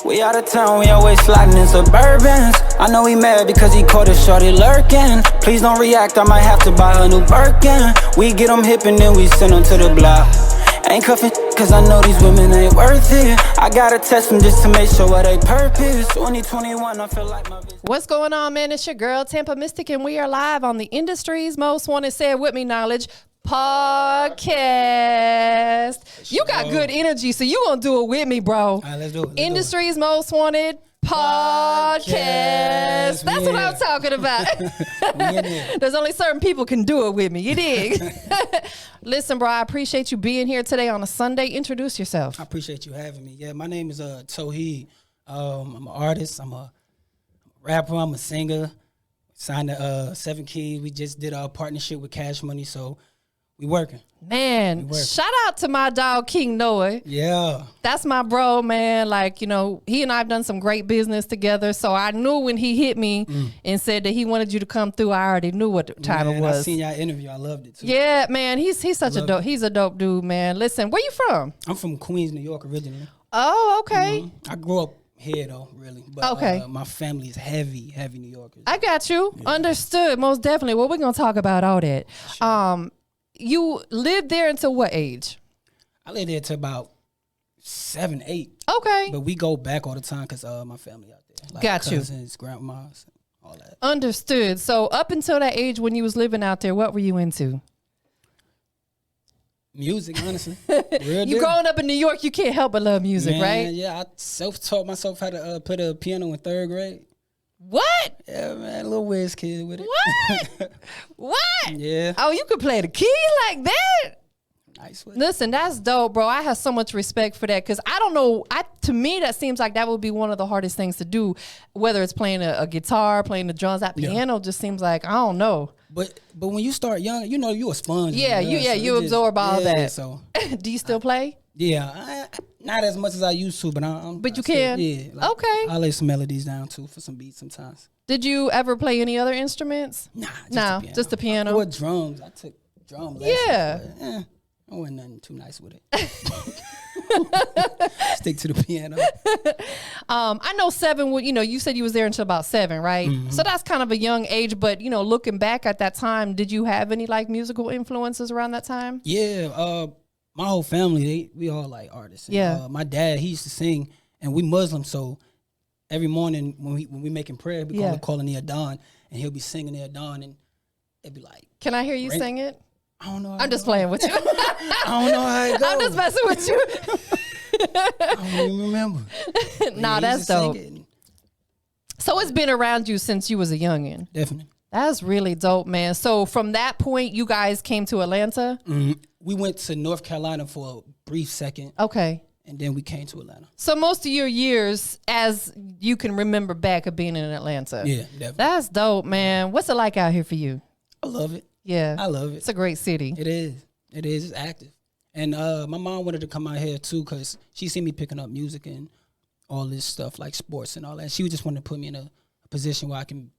We out of town, we always sliding in Suburbans. I know he mad because he caught his shorty lurking. Please don't react, I might have to buy her new Birkin. We get them hip and then we send them to the block. Ain't cuffing cause I know these women ain't worth it. I gotta test them just to make sure what they purpose. 2021, I feel like my bitch. What's going on, man? It's your girl, TampaMystic, and we are live on the industry's most wanted, say it with me, knowledge podcast. You got good energy, so you gonna do it with me, bro. All right, let's do it. Industry's most wanted podcast. That's what I'm talking about. There's only certain people can do it with me. You dig? Listen, bro, I appreciate you being here today on a Sunday. Introduce yourself. I appreciate you having me. Yeah, my name is Towhid. I'm an artist. I'm a rapper. I'm a singer. Signed to 7 Keys. We just did a partnership with Cash Money, so we working. Man, shout out to my dog, King Noah. Yeah. That's my bro, man. Like, you know, he and I have done some great business together. So I knew when he hit me and said that he wanted you to come through, I already knew what time it was. I seen y'all interview. I loved it, too. Yeah, man. He's such a dope. He's a dope dude, man. Listen, where you from? I'm from Queens, New York, originally. Oh, okay. I grew up here, though, really. But okay. My family is heavy New Yorkers. I got you. Yeah. Understood. Most definitely. Well, we're going to talk about all that. Sure. You lived there until what age? I lived there till about 7, 8. Okay. But we go back all the time because my family out there. Like got cousins, grandmas, all that. Understood. So up until that age when you was living out there, what were you into? Music, honestly. You growing up in New York, you can't help but love music, right? Yeah, I self-taught myself how to play the piano in 3rd grade. What? Yeah, man, a little whiz kid with it. What? What? Yeah. Oh, you could play the keys like that? Nice. Listen, that's dope, bro. I have so much respect for that because I don't know. To me, that seems like that would be one of the hardest things to do, whether it's playing a guitar, playing the drums. That piano just seems like, I don't know. But when you start young, you know, you a sponge. Yeah, you absorb all that. So do you still play? Yeah, not as much as I used to, but But you can? Yeah. Like, okay. I lay some melodies down, too, for some beats sometimes. Did you ever play any other instruments? Nah, just the piano. Or drums. I took drum lessons. Yeah. But, I wasn't nothing too nice with it. Stick to the piano. I know 7, you said you was there until about 7, right? Mm-hmm. So that's kind of a young age, but, looking back at that time, did you have any, like, musical influences around that time? Yeah, my whole family, we all like artists. And, yeah. My dad, he used to sing, and we Muslim, so every morning when we making prayer, we calling the Adhan, and he'll be singing the Adhan, and it'd be like. Can I hear you sing it? I don't know. I'm just playing with you. I don't know how it goes. I'm just messing with you. I don't even remember. Nah, that's dope. So it's been around you since you was a youngin'. Definitely. That's really dope, man. So from that point, you guys came to Atlanta? Mm-hmm. We went to North Carolina for a brief second. Okay. And then we came to Atlanta. So most of your years, as you can remember back of being in Atlanta. Yeah, definitely. That's dope, man. What's it like out here for you? I love it. Yeah. I love it. It's a great city. It is. It is. It's active. And my mom wanted to come out here, too, because she seen me picking up music and all this stuff, like sports and all that. She just wanted to put me in a position where I can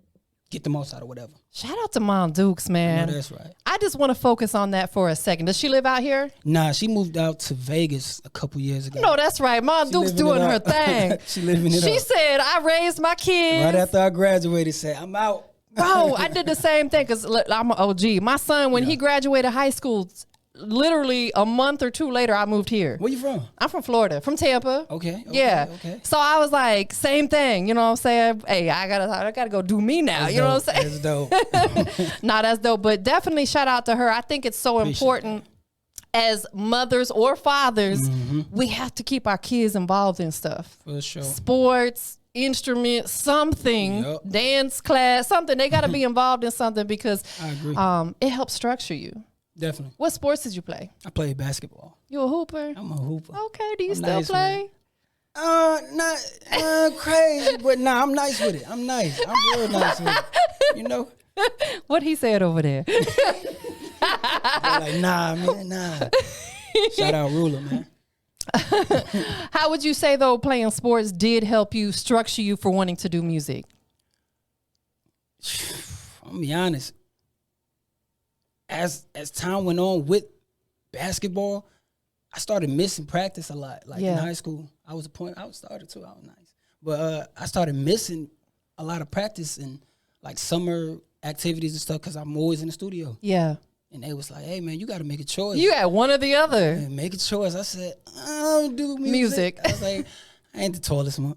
get the most out of whatever. Shout out to Mom Dukes, man. That's right. I just want to focus on that for a second. Does she live out here? Nah, she moved out to Vegas a couple years ago. No, that's right. Mom Dukes doing her thing. She living it up. She said, I raised my kids. Right after I graduated, said, I'm out. Bro, I did the same thing because I'm an OG. My son, when he graduated high school, literally a month or 2 later, I moved here. Where you from? I'm from Florida, from Tampa. Okay. Okay. So I was like, same thing. You know what I'm saying? Hey, I gotta go do me now. That's you know dope. what I'm saying? That's dope. Nah, that's dope. But definitely shout out to her. I think it's so important as mothers or fathers, we have to keep our kids involved in stuff. For sure. Sports, instrument, something, dance class, something. They got to be involved in something because I agree. It helps structure you. Definitely. What sports did you play? I played basketball. You a hooper? I'm a hooper. Okay. Do you still nice play? Not crazy, but nah, I'm nice with it. I'm nice. I'm real nice with it. You know? What he said over there? Like, nah, man, nah. Shout out Ruler, man. How would you say, though, playing sports did help you structure you for wanting to do music? I'm gonna be honest. As time went on with basketball, I started missing practice a lot. Like in high school, I was a starter too. I was nice. But I started missing a lot of practice and like summer activities and stuff because I'm always in the studio. Yeah. And they was like, hey, man, you got to make a choice. You had one or the other. And make a choice. I said, I don't do music. I was like, I ain't the tallest one.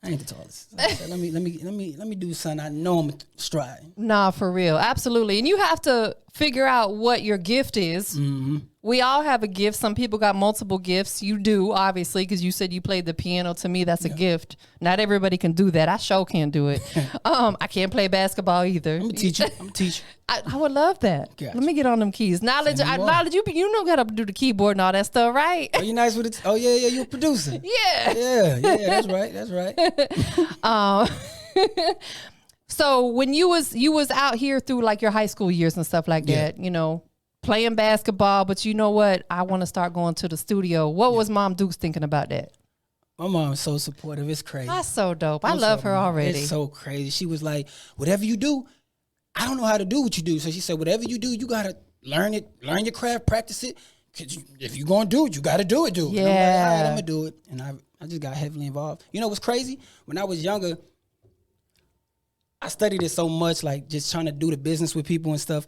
I ain't the tallest. So I said, let me do something I know I'm striving. Nah, for real. Absolutely. And you have to figure out what your gift is. Mm-hmm. We all have a gift. Some people got multiple gifts. You do, obviously, because you said you played the piano. To me, that's a gift. Not everybody can do that. I sure can't do it. I can't play basketball either. I'm a teacher. I would love that. Gotcha. Let me get on them keys. Knowledge, you know how to do the keyboard and all that stuff, right? Are you nice with it? Oh, yeah, you're a producer. Yeah. Yeah, that's right. So when you was out here through like your high school years and stuff like that, you know, playing basketball, but you know what? I want to start going to the studio. What was Mom Dukes thinking about that? My mom's so supportive. It's crazy. That's so dope. I love her already. It's so crazy. She was like, whatever you do, I don't know how to do what you do. So she said, whatever you do, you got to learn it, learn your craft, practice it. Because if you're going to do it, you got to do it, dude. Yeah. And I'm like, all right, I'm going to do it. And I just got heavily involved. You know what's crazy? When I was younger, I studied it so much, like just trying to do the business with people and stuff.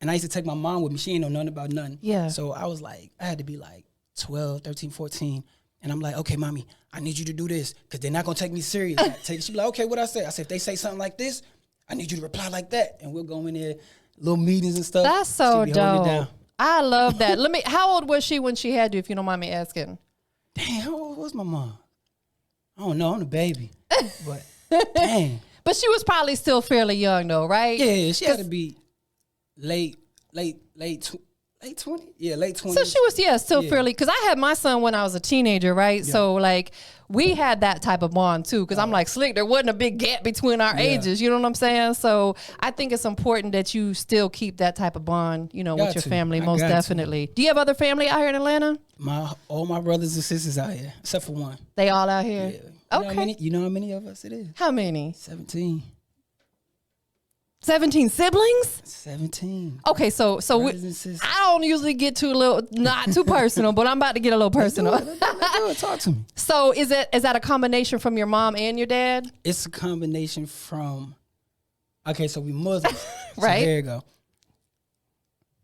And I used to take my mom with me. She ain't know nothing about nothing. Yeah. So I was like, I had to be like 12, 13, 14. And I'm like, okay, mommy, I need you to do this because they're not going to take me serious. She be like, okay, what I say? I said, if they say something like this, I need you to reply like that. And we'll go in there, little meetings and stuff. That's so dope. dope. I love that. How old was she when she had you, if you don't mind me asking? Dang, how old was my mom? I don't know. I'm the baby. But dang. But she was probably still fairly young though, right? Yeah, she had to be late 20. Yeah, late 20. So she was, still fairly, because I had my son when I was a teenager, right? Yeah. So, like, we had that type of bond, too, because I'm like, slick, there wasn't a big gap between our ages, you know what I'm saying? So, I think it's important that you still keep that type of bond, you know, with your family, most definitely. Do you have other family out here in Atlanta? All my brothers and sisters out here, except for one. They all out here? Yeah. You know how many of us it is? How many? 17. 17 siblings? 17. Okay, so I don't usually get not too personal, but I'm about to get a little personal. Let's do it. Talk to me. So is that a combination from your mom and your dad? It's a combination from, okay, so we Muslims. Right. So there you go.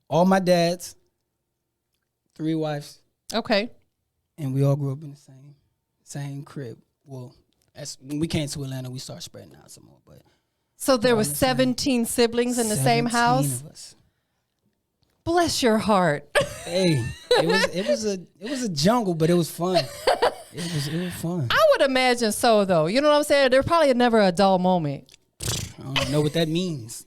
All my dads, 3 wives. Okay. And we all grew up in the same crib. Well, when we came to Atlanta, we started spreading out some more, but. So there was 17 siblings in the same house? 17 of us. Bless your heart. Hey, it was a jungle, but it was fun. It was fun. I would imagine so, though. You know what I'm saying? There's probably never a dull moment. I don't know what that means.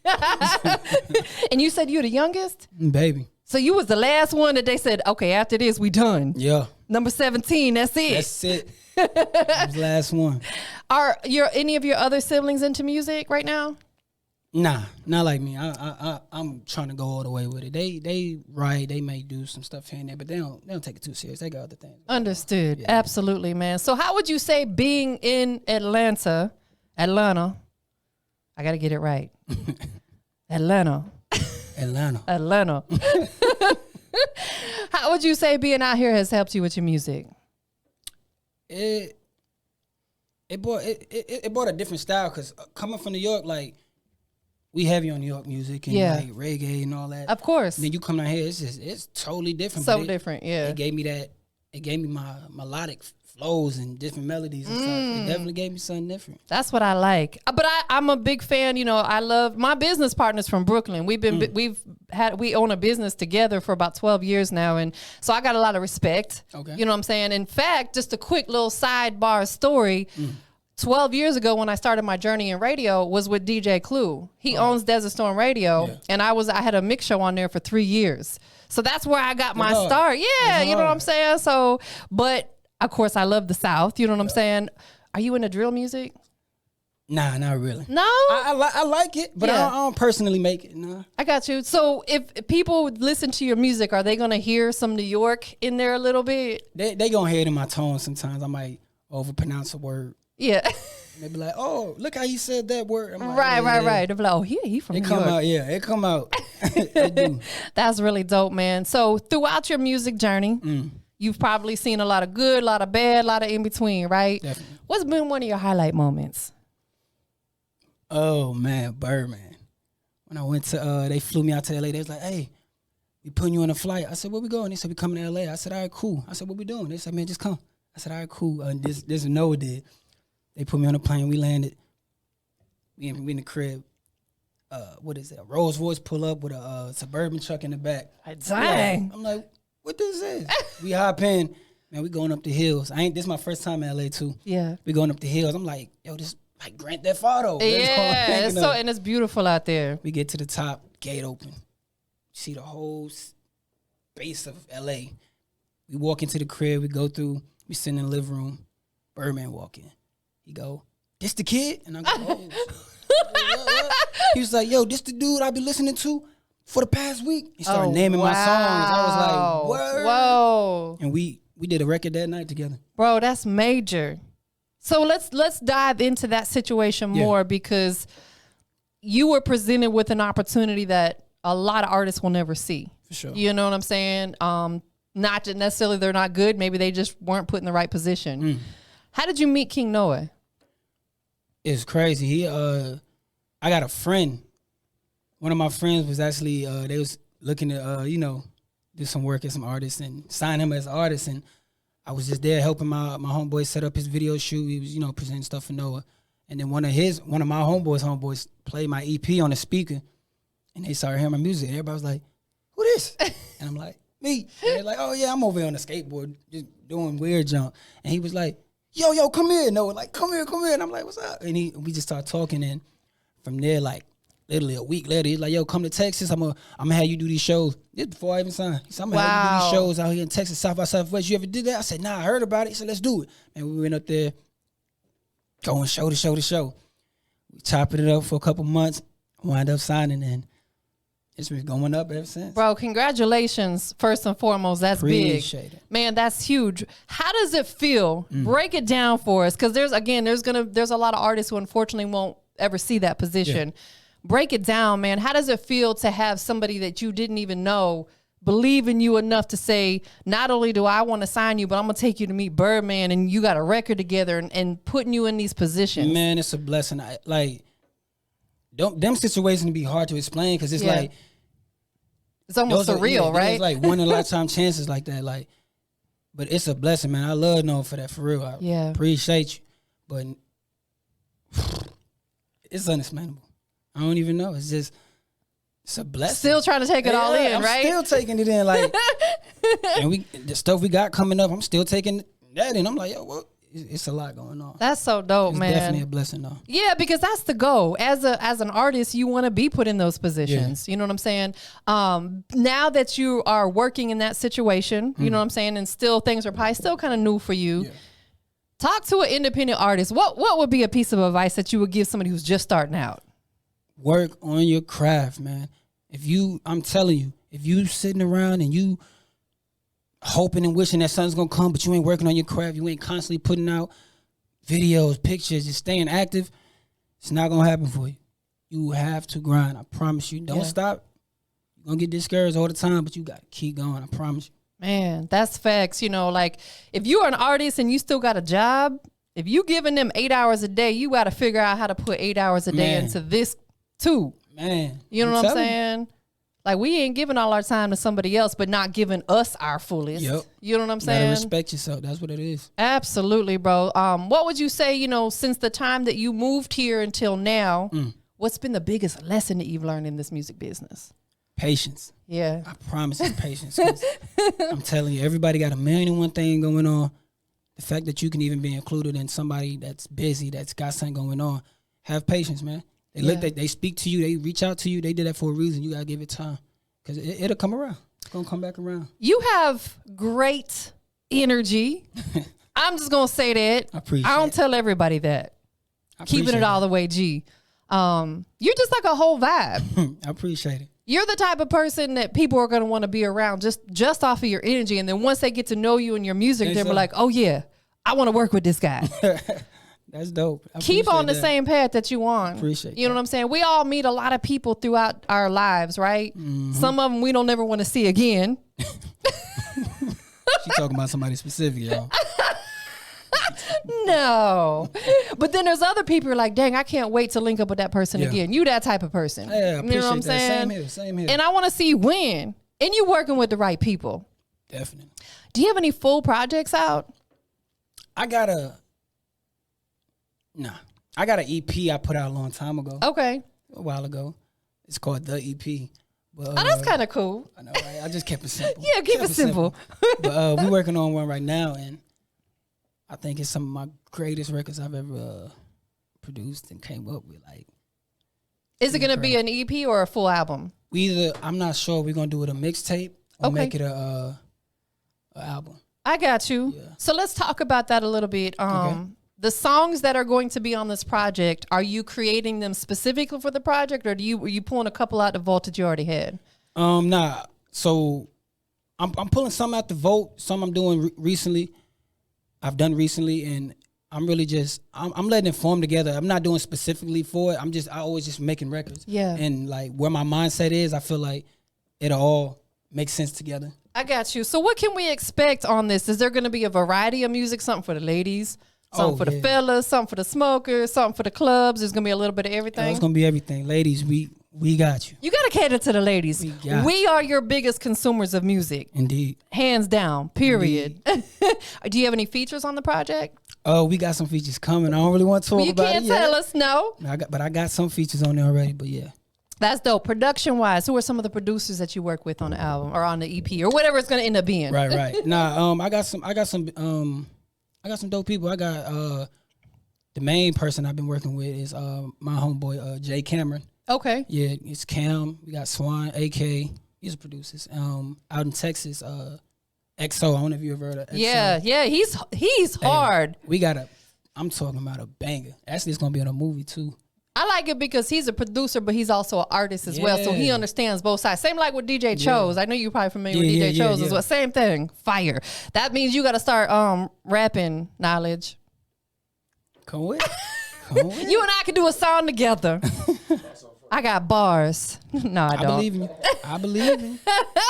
And you said you're the youngest? Baby. So you was the last one that they said, okay, after this, we done. Yeah. Number 17, that's it. That's it. That was the last one. Are any of your other siblings into music right now? Nah, not like me. I'm trying to go all the way with it. They write, they may do some stuff here and there, but they don't take it too serious. They got other things. Understood. Yeah. Absolutely, man. So how would you say being in Atlanta, I got to get it right. Atlanta. How would you say being out here has helped you with your music? It brought a different style because coming from New York, like we heavy on New York music and like reggae and all that. Of course. And then you come down here, it's totally different. So different, yeah. It gave me my melodic flows and different melodies and stuff. It definitely gave me something different. That's what I like. But I'm a big fan. You know, I love my business partners from Brooklyn. We own a business together for about 12 years now, and so I got a lot of respect. Okay. You know what I'm saying? In fact, just a quick little sidebar story. 12 years ago when I started my journey in radio was with DJ Clue. He owns Desert Storm Radio, and I had a mix show on there for 3 years. So that's where I got my start. Yeah, you know what I'm saying? So, but of course I love the South, you know what I'm saying? Are you into drill music? Nah, not really. No? I like it, but I don't personally make it, nah. I got you. So if people listen to your music, are they going to hear some New York in there a little bit? They going to hear it in my tone sometimes. I might overpronounce a word. Yeah. They be like, oh, look how you said that word. I'm like, right. They'll be like, oh, he from New York. It come out. It do. That's really dope, man. So throughout your music journey, You've probably seen a lot of good, a lot of bad, a lot of in between, right? Definitely. What's been one of your highlight moments? Oh man, Birdman. When I went to, they flew me out to LA. They was like, "Hey, we putting you on a flight." I said, "Where we going?" They said, "We coming to LA." I said, "All right, cool." I said, "What we doing?" They said, "Man, just come." I said, "All right, cool." And this is Noah did. They put me on a plane. We landed. We in the crib. What is it? A Rolls Royce pull up with a Suburban truck in the back. Dang. I'm like, what this is? We hop in. Man, we going up the hills. This is my first time in LA too. Yeah. We going up the hills. I'm like, yo, this like Grand Theft Auto. Yeah. And it's beautiful out there. We get to the top, gate open. See the whole base of LA. We walk into the crib. We go through. We sit in the living room. Birdman walk in. He go, "This the kid?" And I go, "Oh." He was like, "Yo, this the dude I be listening to for the past week." He started naming my songs. I was like, "Word." Whoa. And we did a record that night together. Bro, that's major. So let's dive into that situation more because you were presented with an opportunity that a lot of artists will never see. For sure. You know what I'm saying? Not that necessarily they're not good. Maybe they just weren't put in the right position. How did you meet King Noah? It's crazy. I got a friend. One of my friends was actually, they was looking to, do some work as some artists and sign him as an artist. And I was just there helping my homeboy set up his video shoot. He was, presenting stuff for Noah. And then one of my homeboys played my EP on the speaker. And they started hearing my music. Everybody was like, "Who this?" And I'm like, "Me." And they're like, "Oh yeah, I'm over here on the skateboard just doing weird jump." And he was like, Yo, come here. Noah, like, come here. And I'm like, "What's up?" And we just started talking. And from there, like, literally a week later, he's like, "Yo, come to Texas. I'm gonna have you do these shows." This before I even signed. He said, "I'm gonna have you do these shows out here in Texas, South by Southwest. You ever did that?" I said, "Nah, I heard about it." He said, "Let's do it." And we went up there, going show to show. We chopped it up for a couple months, wind up signing, and it's been going up ever since. Bro, congratulations, first and foremost. That's Appreciate big. it. Man, that's huge. How does it feel? Break it down for us. Because there's a lot of artists who unfortunately won't ever see that position. Yeah. Break it down, man. How does it feel to have somebody that you didn't even know believe in you enough to say, not only do I want to sign you, but I'm going to take you to meet Birdman and you got a record together and putting you in these positions? Man, it's a blessing. Them situations be hard to explain because it's like it's almost surreal, right? It's like one in a lifetime chances like that. Like, but it's a blessing, man. I love Noah for that, for real. I appreciate you, but it's unexplainable. I don't even know. It's a blessing. Still trying to take it all in, right? I'm still taking it in, like, and the stuff we got coming up, I'm still taking that in. I'm like, yo, what? It's a lot going on. That's so dope, man. It's definitely a blessing, though. Yeah, because that's the goal. As an artist, you want to be put in those positions. You know what I'm saying? Now that you are working in that situation, you know what I'm saying, and still things are probably still kind of new for you. Yeah. Talk to an independent artist. What would be a piece of advice that you would give somebody who's just starting out? Work on your craft, man. I'm telling you, if you sitting around and you hoping and wishing that something's gonna come, but you ain't working on your craft, you ain't constantly putting out videos, pictures, just staying active, it's not gonna happen for you. You have to grind. I promise you. Don't stop. You're gonna get discouraged all the time, but you gotta keep going. I promise you. Man, that's facts. Like if you're an artist and you still got a job, if you giving them 8 hours a day, you gotta figure out how to put 8 hours a day into this too. Man. You know what I'm saying? Like, we ain't giving all our time to somebody else, but not giving us our fullest. Yep. You know what I'm saying? You gotta respect yourself. That's what it is. Absolutely, bro. What would you say, since the time that you moved here until now, what's been the biggest lesson that you've learned in this music business? Patience. Yeah. I promise it's patience. I'm telling you, everybody got a million and one thing going on. The fact that you can even be included in somebody that's busy, that's got something going on, have patience, man. They speak to you, they reach out to you, they did that for a reason. You gotta give it time. Because it'll come around. It's gonna come back around. You have great energy. I'm just gonna say that. I don't tell everybody that. Keeping it all the way G. You're just like a whole vibe. I appreciate it. You're the type of person that people are gonna want to be around just off of your energy. And then once they get to know you and your music, they'll be like, oh yeah, I want to work with this guy. That's dope. Keep on the same path that you on. Appreciate You know what I'm saying? We all meet a lot of people throughout our lives, right? Mm-hmm. Some of them we don't ever want to see again. She talking about somebody specific, y'all. No. But then there's other people who are like, dang, I can't wait to link up with that person again. You that type of person. Yeah, I appreciate you know what I'm that. saying? Same here. And I want to see you win. And you working with the right people. Definitely. Do you have any full projects out? I got an EP I put out a long time ago. Okay. A while ago. It's called The EP. But, Oh, that's kind of cool. I know, right? I just kept it simple. Yeah, keep it simple. But we're working on one right now, and I think it's some of my greatest records I've ever produced and came up with. Like, Is it going to be an EP or a full album? I'm not sure we're gonna do it a mixtape or make it a album. I got you. Yeah. So let's talk about that a little bit. The songs that are going to be on this project, are you creating them specifically for the project, or are you pulling a couple out the vault that you already had? Nah. So I'm pulling some out the vault. Some I'm doing recently. I've done recently, and I'm really just I'm letting it form together. I'm not doing specifically for it. I always just making records. Yeah. And like where my mindset is, I feel like it'll all make sense together. I got you. So what can we expect on this? Is there going to be a variety of music? Something for the ladies, something for the fellas, something for the smokers, something for the clubs? There's going to be a little bit of everything. It's going to be everything. Ladies, we got you. You got to cater to the ladies. We are your biggest consumers of music. Indeed. Hands down, period. Do you have any features on the project? Oh, we got some features coming. I don't really want to talk about it. You can't tell us, no. I got some features on there already, but yeah. That's dope. Production-wise, who are some of the producers that you work with on the album or on the EP or whatever it's going to end up being? Right. Nah, I got some dope people. I got the main person I've been working with is my homeboy Jay Cameron. Okay. Yeah, it's Cam. We got Swan, AK. These are producers. Out in Texas, XO. I don't know if you ever heard of XO. Yeah. He's hard. I'm talking about a banger. Actually, it's gonna be on a movie too. I like it because he's a producer, but he's also an artist as well. So he understands both sides. Same like with DJ Chose. I know you're probably familiar with DJ Chose as well. Same thing. Fire. That means you got to start rapping knowledge. Come with. You and I can do a song together. I got bars. No, I don't. I believe in you.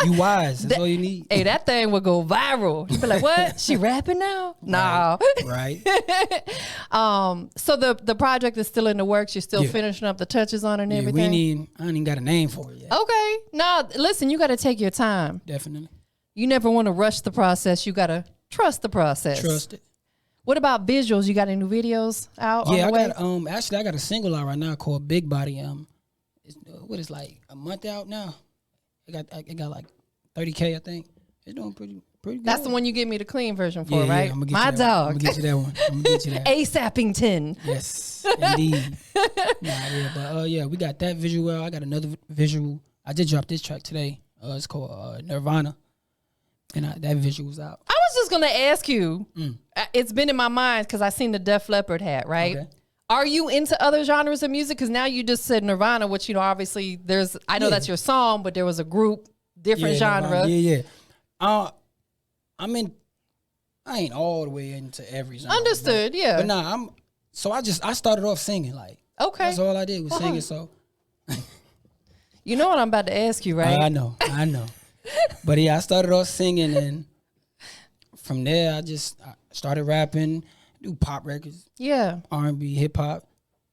You wise. That's all you need. Hey, that thing would go viral. You'd be like, what? She rapping now? No. Right. So the project is still in the works. You're still finishing up the touches on it and everything? I ain't even got a name for it yet. Okay. No, listen, you got to take your time. Definitely. You never want to rush the process. You got to trust the process. Trust it. What about visuals? You got any new videos out? Yeah, on the way? I got a single out right now called Big Body. It's like a month out now. It got like 30K, I think. It's doing pretty good. That's the one you give me the clean version for, right? I'm gonna get My you dog. I'm gonna get you that one. I'm gonna get you that. ASAPington. Yes, indeed. We got that visual. I got another visual. I just dropped this track today. It's called Nirvana, and that visual's out. I was just gonna ask you. It's been in my mind because I seen the Def Leppard hat, right? Okay. Are you into other genres of music? Because now you just said Nirvana, which, obviously I know that's your song, but there was a group, different genre. Nirvana. Yeah. I ain't all the way into every genre. Understood, yeah. But I started off singing, like. Okay. That's all I did was singing, so. You know what I'm about to ask you, right? I know. But yeah, I started off singing, and from there, I started rapping. Do pop records, R&B, hip hop,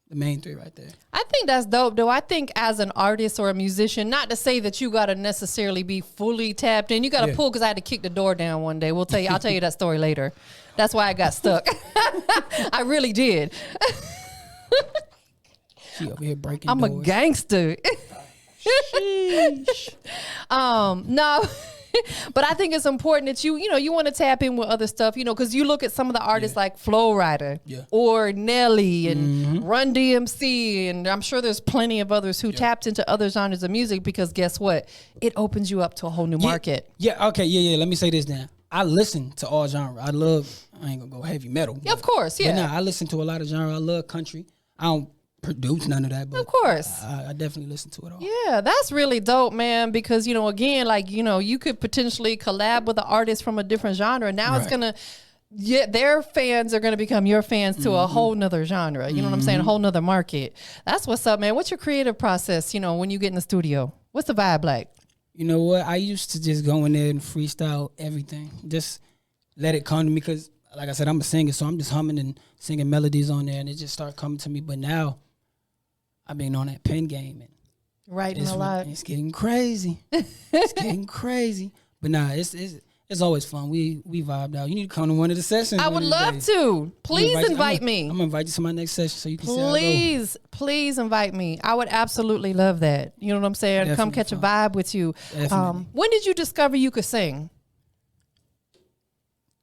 the main three right there. I think that's dope, though. I think as an artist or a musician, not to say that you got to necessarily be fully tapped in. You got to pull, because I had to kick the door down one day. I'll tell you that story later. That's why I got stuck. I really did. She over here breaking I'm doors. A gangster. No. But I think it's important that you want to tap in with other stuff, because you look at some of the artists like Flo Rida or Nelly and Run DMC, and I'm sure there's plenty of others who tapped into other genres of music, because guess what? It opens you up to a whole new market. Okay, let me say this now. I listen to all genres. I ain't gonna go heavy metal. Of course, But I listen to a lot of genres. I love country. I don't produce none of that, but of course I definitely listen to it all. Yeah, that's really dope, man, because again, you could potentially collab with an artist from a different genre. Now it's gonna their fans are gonna become your fans to a whole nother genre. You know what I'm saying? A whole nother market. That's what's up, man. What's your creative process, when you get in the studio? What's the vibe like? You know what? I used to just go in there and freestyle everything. Just let it come to me because, like I said, I'm a singer, so I'm just humming and singing melodies on there, and it just started coming to me. But now, I've been on that pen game, and Writing a lot. it's getting crazy. It's getting crazy. But nah, it's always fun. We vibed out. You need to come to one of the sessions. I would love to. Please invite me. I'm gonna invite you to my next session so you can Please invite me. I would absolutely love that. You know what I'm saying? Definitely Come catch fun. a vibe with you. Definitely. When did you discover you could sing?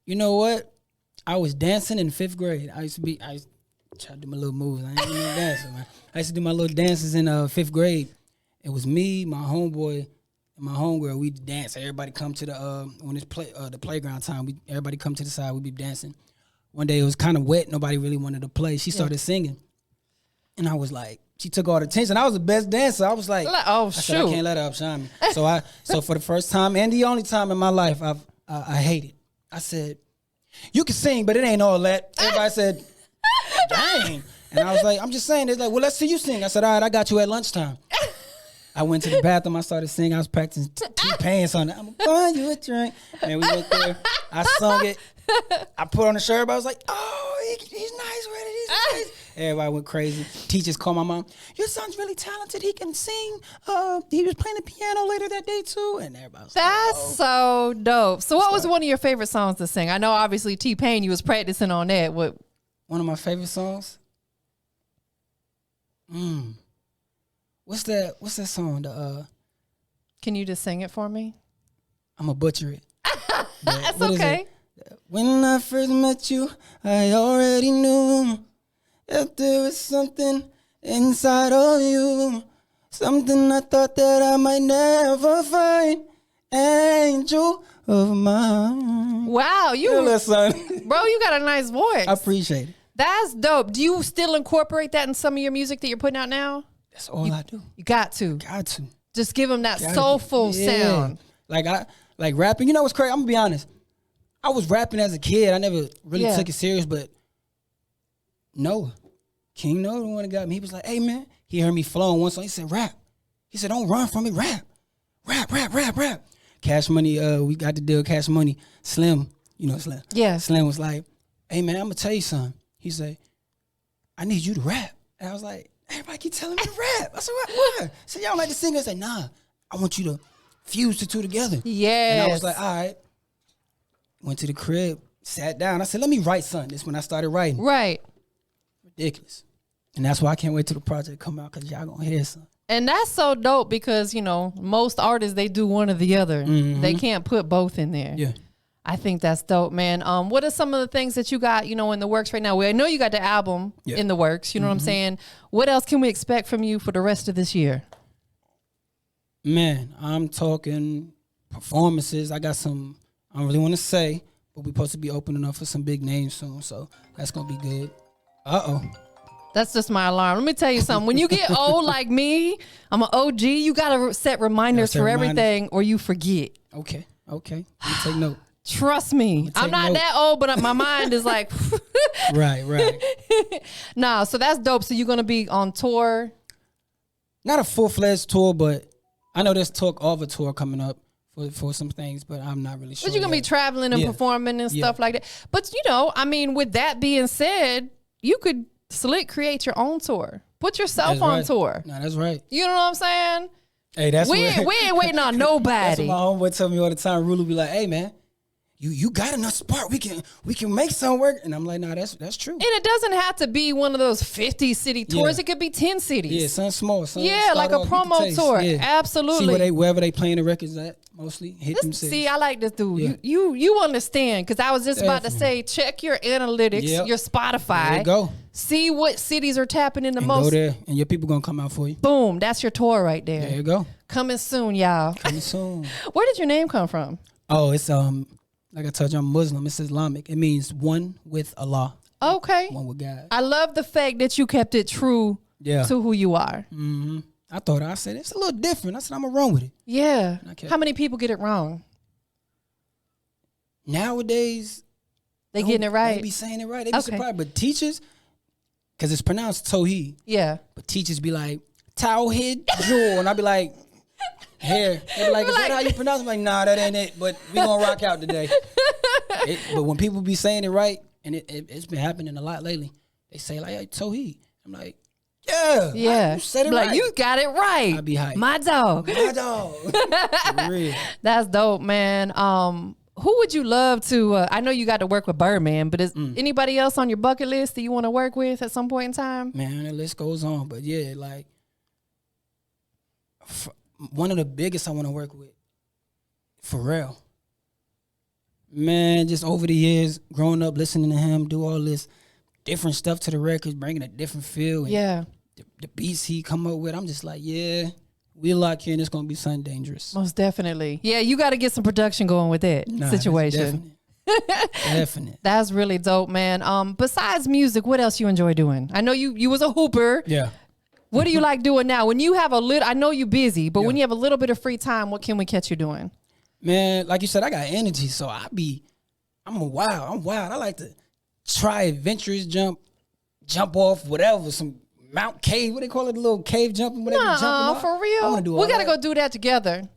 You know what? I was dancing in 5th grade. I used to try to do my little moves. I ain't even dancing, man. I used to do my little dances in 5th grade. It was me, my homeboy, and my homegirl. We'd dance. Everybody come to when it's the playground time. Everybody come to the side. We'd be dancing. One day it was kind of wet. Nobody really wanted to play. She started singing, and I was like, she took all the attention. I was the best dancer. I was like, oh, I said, I can't let her outshine me. So for the first time and the only time in my life, I hated. I said, you can sing, but it ain't all that. Everybody said, dang. And I was like, I'm just saying. It's like, well, let's see you sing. I said, all right, I got you at lunchtime. I went to the bathroom. I started singing. I was practicing T-Pain on it. I'm going to buy you a drink. And we went there. I sung it. I put on the shirt. I was like, oh, he's nice with it. He's nice. Everybody went crazy. Teachers called my mom. Your son's really talented. He can sing. He was playing the piano later that day, too. And everybody was That's so dope. So what was one of your favorite songs to sing? I know, obviously, T-Pain, you was practicing on that. What? One of my favorite songs? What's that song? Can you just sing it for me? I'm going to butcher it. That's okay. When I first met you, I already knew that there was something inside of you. Something I thought that I might never find. Angel of mine. Wow, listen. Bro, you got a nice voice. I appreciate it. That's dope. Do you still incorporate that in some of your music that you're putting out now? That's all I do. You got to. Got to. Just give them that soulful sound. Like rapping. You know what's crazy? I'm gonna be honest. I was rapping as a kid. I never really took it serious, but King Noah, the one that got me. He was like, hey man, he heard me flowing one song. He said, rap. He said, don't run from it, rap. Rap. Cash Money, we got the deal, Cash Money. Slim, you know Slim. Yeah. Slim was like, hey man, I'm gonna tell you something. He said, I need you to rap. And I was like, everybody keep telling me to rap. I said, what? I said, y'all like to sing? I said, nah, I want you to fuse the two together. Yes. And I was like, all right. Went to the crib, sat down. I said, let me write something. This is when I started writing. Right. Ridiculous. And that's why I can't wait till the project come out, because y'all gonna hear something. And that's so dope because, you know, most artists, they do one or the other. Mm-hmm. They can't put both in there. Yeah. I think that's dope, man. What are some of the things that you got, you know, in the works right now? Well, I know you got the album in the works. You know what I'm saying? What else can we expect from you for the rest of this year? Man, I'm talking performances. I got some, I don't really want to say, but we're supposed to be opening up for some big names soon. So that's going to be good. Uh-oh. That's just my alarm. Let me tell you something. When you get old like me, I'm an OG, you got to set reminders for everything or you forget. Okay. You take note. Trust me. I'm not that old, but my mind is like. Right. Nah, so that's dope. So you're going to be on tour? Not a full-fledged tour, but I know there's talk of a tour coming up for some things, but I'm not really sure. But you're going to be traveling and performing and stuff like that. But, you know, I mean, with that being said, you could create your own tour. Put yourself on tour. No, that's right. You know what I'm saying? Hey, that's we ain't waiting on nobody. That's what my homeboy tell me all the time. Rulu be like, hey, man, you got enough spot. We can make something work. And I'm like, nah, that's true. And it doesn't have to be one of those 50 city tours. It could be 10 cities. Yeah, something small. Like a promo tour. Yeah. Absolutely. See wherever they playing the records at, mostly hit them cities. See, I like this dude. Yeah. You understand, because I was just about to say, check your analytics, your Spotify. There you go. See what cities are tapping in the and most. Go there, and your people gonna come out for you. Boom, that's your tour right there. There you go. Coming soon, y'all. Coming soon. Where did your name come from? Oh, it's like I told you, I'm Muslim. It's Islamic. It means one with Allah. Okay. One with God. I love the fact that you kept it true to who you are. Mm-hmm. I said, it's a little different. I said, I'm going to run with it. Yeah. How many people get it wrong? Nowadays, they getting it right. They be saying it right. They be surprised. But teachers, because it's pronounced Towhid. Yeah. But teachers be like, Towhid, Jewel. And I be like, here. They be like, is that how you pronounce it? I'm like, nah, that ain't it. But we going to rock out today. But when people be saying it right, and it's been happening a lot lately, they say like, "Hey, Towhid." I'm like, "Yeah, you said it like, right. You got it right." I be hyped. My dog. For real. That's dope, man. Who would you love to? I know you got to work with Birdman, but is anybody else on your bucket list that you want to work with at some point in time? Man, the list goes on, but yeah, like one of the biggest I want to work with, Pharrell. Man, just over the years, growing up, listening to him do all this different stuff to the records, bringing a different feel. And Yeah. The beats he come up with, I'm just like, yeah, we lock in. It's gonna be something dangerous. Most definitely. Yeah, you got to get some production going with that situation. Definite. That's really dope, man. Besides music, what else you enjoy doing? I know you was a hooper. Yeah. What do you like doing now? When you have a little, I know you're busy, but when you have a little bit of free time, what can we catch you doing? Man, like you said, I got energy, so I'm wild. I like to try adventures, jump off whatever, some Mount Cave, what they call it, the little cave jumping, whatever. For real? I wanna do all we got to that. go do that together.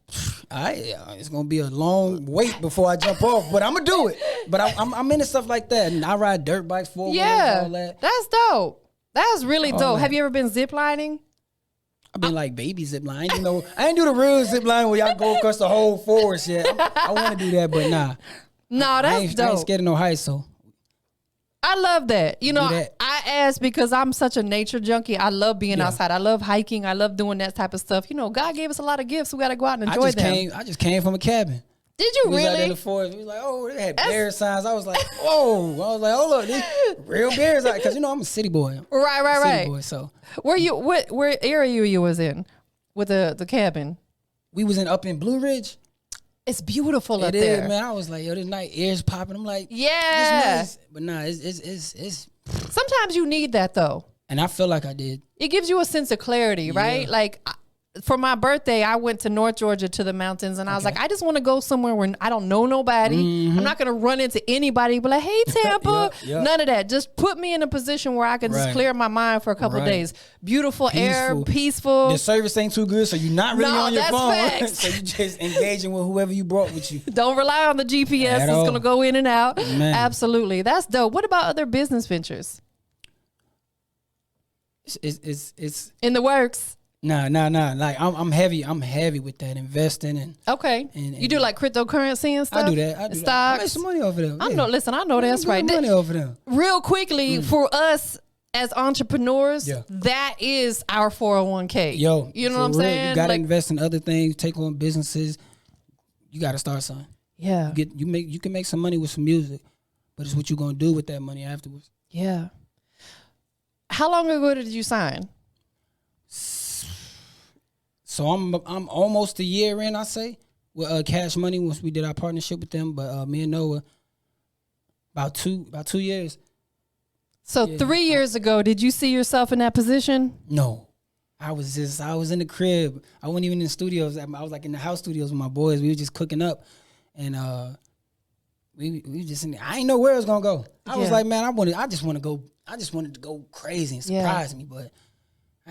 It's gonna be a long wait before I jump off, but I'm gonna do it. But I'm into stuff like that, and I ride dirt bikes, all that. That's dope. That's really dope. that. Have you ever been ziplining? I've been like baby zip line. You know, I ain't do the real zip line where y'all go across the whole forest yet. I want to do that, but nah. No, that's dope. I ain't scared of no heights, so. I love that. You know, that. I ask because I'm such a nature junkie. I love being outside. I love hiking. I love doing that type of stuff. You know, God gave us a lot of gifts. We got to go out and enjoy them. I just came from a cabin. Did you We was out there in really? the forest. We was like, oh, they had bear signs. I was like, whoa. I was like, hold up, these real bears out. Because, you know, I'm a city boy. Right. City boy, so. Where area you was in with the cabin? We was up in Blue Ridge. It's beautiful up It there. is, man. I was like, yo, this night ears popping. I'm like, Yeah. this nice. But nah, it's. Sometimes you need that though. And I feel like I did. It gives you a sense of clarity, right? Like for my birthday, I went to North Georgia to the mountains, and I was like, I just want to go somewhere where I don't know nobody. I'm not gonna run into anybody, but like, hey, Tampa, none of that. Just put me in a position where I can just clear my mind for a couple of days. Beautiful air, peaceful. The service ain't too good, so you're not really on your phone. Facts. So you just engaging with whoever you brought with you. Don't rely on the GPS. It's gonna go in and out. Man. Absolutely, that's dope. What about other business ventures? It's In the works. Nah. Like I'm heavy with that investing and Okay. And You do like cryptocurrency and stuff? I do that. Stocks. I make some money off of them. I know. Listen, I know that's right. Money off of them. Real quickly, for us as entrepreneurs, Yeah. that is our 401k. Yo, you know for what I'm real, saying? You gotta Like, invest in other things, take on businesses. You gotta start something. yeah. You can make some money with some music, but it's what you gonna do with that money afterwards. Yeah. How long ago did you sign? So I'm almost a year in, I say, with Cash Money once we did our partnership with them. But me and Noah, about 2 years. So 3 years ago, did you see yourself in that position? No, I was in the crib. I wasn't even in the studios. I was like in the house studios with my boys. We were just cooking up, and we just in there. I didn't know where it was gonna go. I was like, man, I just wanted to go crazy and surprise me, but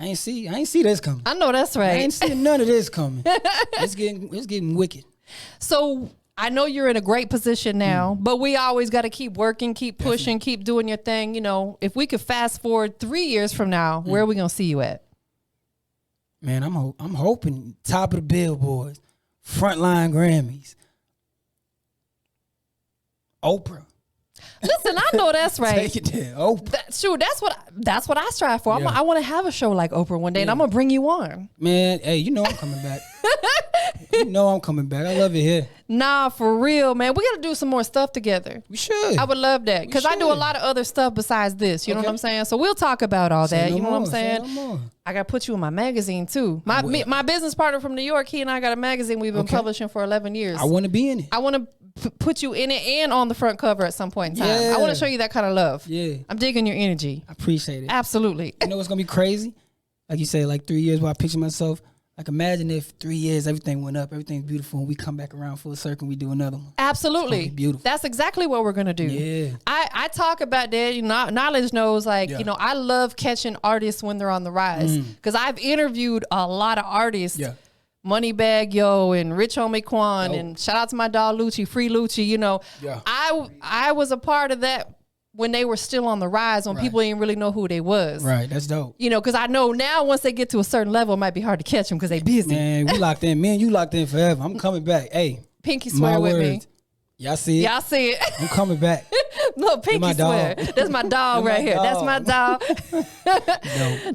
I ain't see this coming. I know that's right. I ain't see none of this coming. It's getting wicked. So I know you're in a great position now, but we always got to keep working, keep pushing, keep doing your thing. You know, if we could fast forward 3 years from now, where are we gonna see you at? Man, I'm hoping top of the billboards, frontline Grammys, Oprah. Listen, I know that's right. Take it there, Oprah. That's what I strive for. Yeah. I want to have a show like Oprah one day, and I'm gonna bring you on. Man, hey, you know I'm coming back. You know I'm coming back. I love it here. Nah, for real, man. We got to do some more stuff together. We should. I would love that because I do a lot of other stuff besides this. You know what I'm saying? So we'll talk about all that. You know what I'm saying? I got to put you in my magazine too. My business partner from New York, he and I got a magazine we've been publishing for 11 years. I want to be in it. I want to put you in it and on the front cover at some point in time. Yeah. I want to show you that kind of love. Yeah. I'm digging your energy. I appreciate it. Absolutely. You know what's going to be crazy? Like you said, like 3 years where I picture myself. Like imagine if 3 years, everything went up, everything's beautiful, and we come back around full circle, we do another one. Absolutely. Beautiful. That's exactly what we're going to do. Yeah. I talk about that. You know, knowledge knows, like, you know, I love catching artists when they're on the rise because I've interviewed a lot of artists. Yeah. Moneybag Yo and Rich Homie Quan and shout out to my dog Lucci, Free Lucci. You know, I was a part of that when they were still on the rise, when people didn't really know who they was. Right, that's dope. You know, because I know now once they get to a certain level, it might be hard to catch them because they busy. Man, we locked in. Me and you locked in forever. I'm coming back. Hey, Pinky swear with me. Y'all see it? Y'all see it. I'm coming back. Look, Pinky swear. That's my dog right here. That's my dog.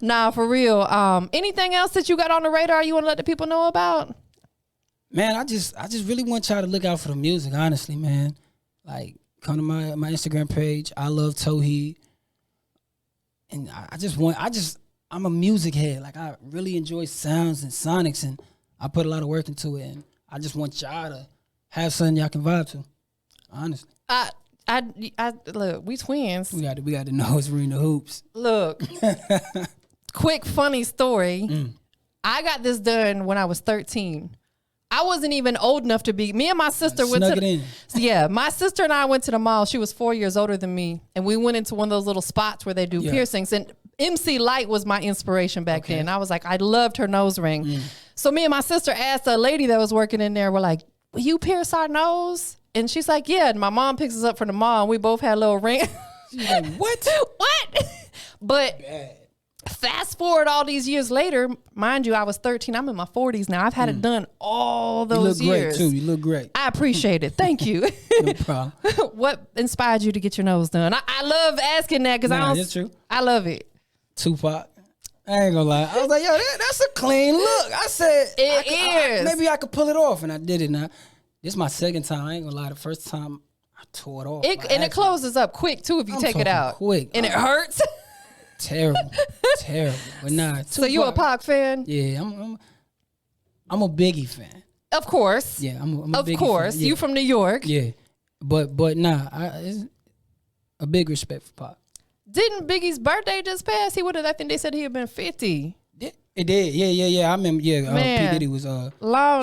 Nah, for real. Anything else that you got on the radar you want to let the people know about? Man, I just really want y'all to look out for the music, honestly, man. Like, come to my Instagram page. I love Towhid. And I'm a music head. Like, I really enjoy sounds and sonics, and I put a lot of work into it. And I just want y'all to have something y'all can vibe to, honestly. I look, we twins. We got to know it's Rena Hoops. Look, quick funny story. I got this done when I was 13. I wasn't even old enough to be. Me and my sister went to. Yeah, my sister and I went to the mall. She was 4 years older than me, and we went into one of those little spots where they do piercings. And MC Light was my inspiration back then. I was like, I loved her nose ring. So me and my sister asked a lady that was working in there. We're like, will you pierce our nose? And she's like, yeah. And my mom picks us up from the mall, and we both had a little ring. She's like, what? What? But fast forward all these years later, mind you, I was 13. I'm in my 40s now. I've had it done all those years. You look great, too. You look great. I appreciate it. Thank you. No problem. What inspired you to get your nose done? I love asking that because that's true. I love it. Tupac. I ain't gonna lie. I was like, yo, that's a clean look. I said, maybe I could pull it off, and I did it. Now, this is my second time. I ain't gonna lie. The first time, I tore it off. And it closes up quick, too, if you take it out. Quick. And it hurts. Terrible. Terrible. But nah. Tupac, so you a Pac fan? Yeah, I'm a Biggie fan. Of course. Yeah, I'm a of Biggie course. fan. Yeah. You from New York. Yeah. But nah, it's a big respect for Pac. Didn't Biggie's birthday just pass? I think they said he had been 50. It did. Yeah. I remember. Yeah. P. Diddy was long live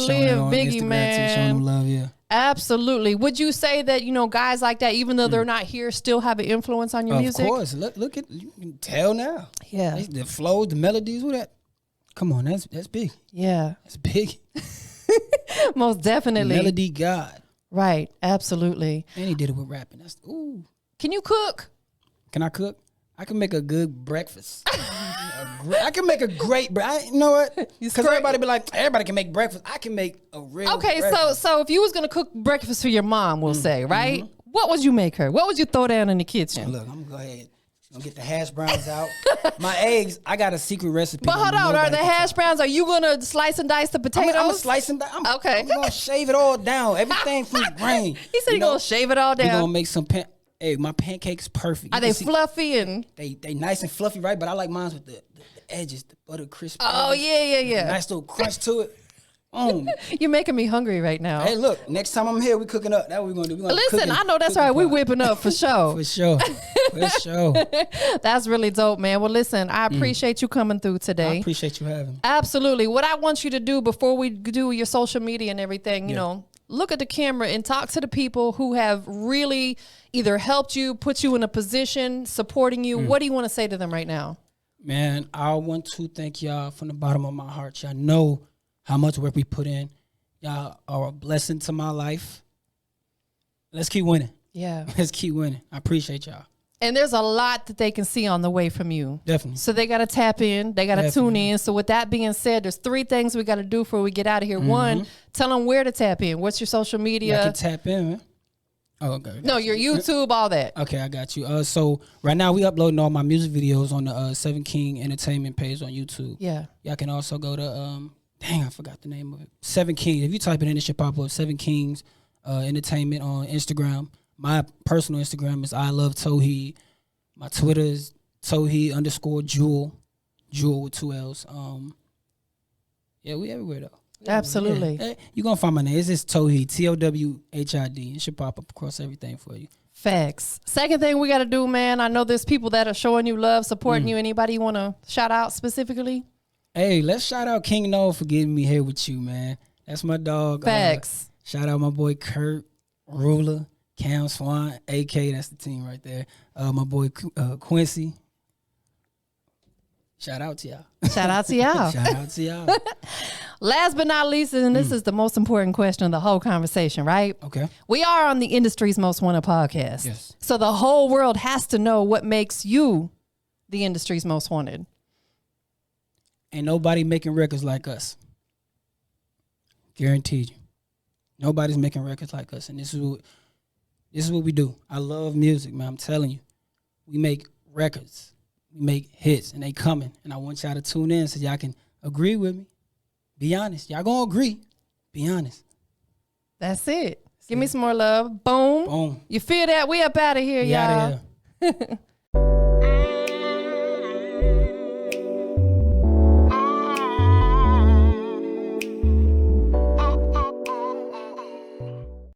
Biggie, man. Showing him love. Yeah. Absolutely. Would you say that, guys like that, even though they're not here, still have an influence on your music? Of course. Look at, you can tell now. Yeah. The flows, the melodies, who that? Come on, that's big. Yeah. That's big. Most definitely. Melody God. Right. Absolutely. And he did it with rapping. Ooh. Can you cook? Can I cook? I can make a good breakfast. I can make a great breakfast. You know what? Because everybody be like, everybody can make breakfast. I can make a real breakfast. So if you was going to cook breakfast for your mom, we'll say, right? What would you make her? What would you throw down in the kitchen? Look, I'm going to go ahead. I'm going to get the hash browns out. My eggs, I got a secret recipe. But hold on, are the hash browns, are you going to slice and dice the potatoes? I'm going to slice and dice. Okay. I'm going to shave it all down. Everything from the grain. He said he's going to shave it all down. We're going to make some Hey, my pancakes perfect. Are they fluffy and they nice and fluffy, right? But I like mine with the edges, the butter crisp. Oh yeah. Nice little crunch to it. You're making me hungry right now. Hey, look, next time I'm here, we cooking up. That's what we're gonna do. Listen, I know that's right. We whipping up for sure. For sure. That's really dope, man. Well, listen, I appreciate you coming through today. I appreciate you having me. Absolutely. What I want you to do before we do your social media and everything, you know, look at the camera and talk to the people who have really either helped you, put you in a position, supporting you. What do you want to say to them right now? Man, I want to thank y'all from the bottom of my heart. Y'all know how much work we put in. Y'all are a blessing to my life. Let's keep winning. Yeah. Let's keep winning. I appreciate y'all. And there's a lot that they can see on the way from you. Definitely. So they got to tap in. They got to tune in. So with that being said, there's 3 things we got to do before we get out of here. One, tell them where to tap in. What's your social media? Yeah, I can tap in, man. Oh, okay. No, your YouTube, all that. Okay, I got you. So right now we uploading all my music videos on the Seven King Entertainment page on YouTube. Yeah. Y'all can also go to dang, I forgot the name of it. Seven Kings. If you type it in, it should pop up. Seven Kings Entertainment on Instagram. My personal Instagram is I Love Towhid. My Twitter is Towhid_Jewel. Jewel with 2 L's. Yeah, we everywhere though. Absolutely. Yeah. You're going to find my name. It's just Towhid, Towhid. It should pop up across everything for you. Facts. Second thing we got to do, man, I know there's people that are showing you love, supporting you. Anybody you want to shout out specifically? Hey, let's shout out King Noah for getting me here with you, man. That's my dog. Facts. Shout out my boy Kurt, Ruler, Cam Swan, AK, that's the team right there. My boy Quincy. Shout out to y'all. Shout out to y'all. Shout out to y'all. Last but not least, and this is the most important question of the whole conversation, right? Okay. We are on the industry's most wanted podcast. Yes. So the whole world has to know what makes you the industry's most wanted. Ain't nobody making records like us. Guaranteed you. Nobody's making records like us. And this is what we do. I love music, man. I'm telling you. We make records. We make hits, and they coming. And I want y'all to tune in so y'all can agree with me. Be honest. Y'all gonna agree. Be honest. That's it. Give me some more love. Boom. Boom. You feel that? We up out of here, We y'all. outta here.